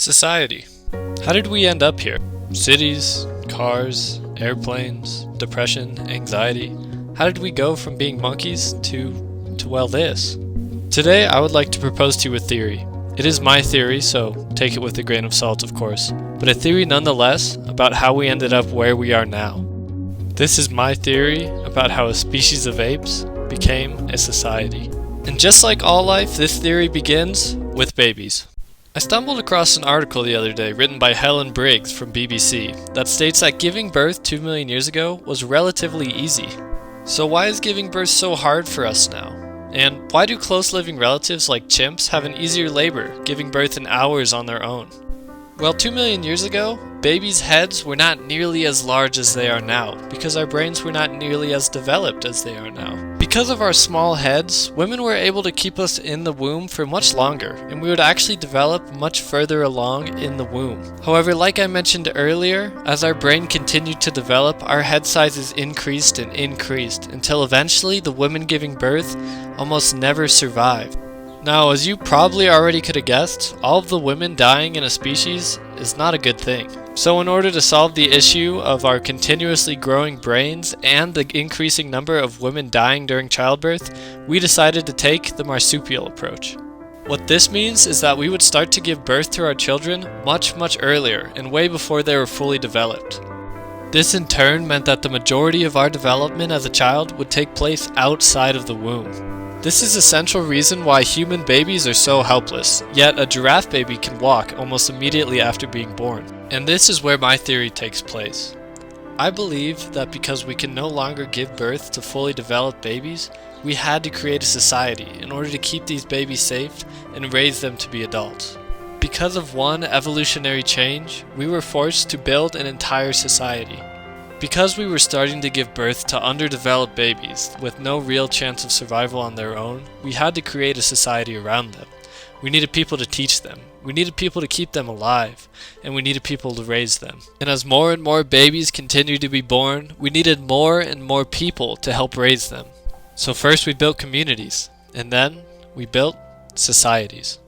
Society. How did we end up here? Cities, cars, airplanes, depression, anxiety. How did we go from being monkeys to well, this? Today I would like to propose to you a theory. It is my theory, so take it with a grain of salt, of course, but a theory nonetheless about how we ended up where we are now. This is my theory about how a species of apes became a society. And just like all life, this theory begins with babies. I stumbled across an article the other day written by Helen Briggs from BBC that states that giving birth 2 million years ago was relatively easy. So why is giving birth so hard for us now? And why do close living relatives like chimps have an easier labor, giving birth in hours on their own? Well, 2 million years ago, babies' heads were not nearly as large as they are now, because our brains were not nearly as developed as they are now. Because of our small heads, women were able to keep us in the womb for much longer, and we would actually develop much further along in the womb. However, like I mentioned earlier, as our brain continued to develop, our head sizes increased and increased, until eventually the women giving birth almost never survived. Now, as you probably already could have guessed, all of the women dying in a species is not a good thing. So in order to solve the issue of our continuously growing brains and the increasing number of women dying during childbirth, we decided to take the marsupial approach. What this means is that we would start to give birth to our children much earlier and way before they were fully developed. This in turn meant that the majority of our development as a child would take place outside of the womb. This is a central reason why human babies are so helpless, yet a giraffe baby can walk almost immediately after being born. And this is where my theory takes place. I believe that because we can no longer give birth to fully developed babies, we had to create a society in order to keep these babies safe and raise them to be adults. Because of one evolutionary change, we were forced to build an entire society. Because we were starting to give birth to underdeveloped babies with no real chance of survival on their own, we had to create a society around them. We needed people to teach them, we needed people to keep them alive, and we needed people to raise them. And as more and more babies continued to be born, we needed more and more people to help raise them. So first we built communities, and then we built societies.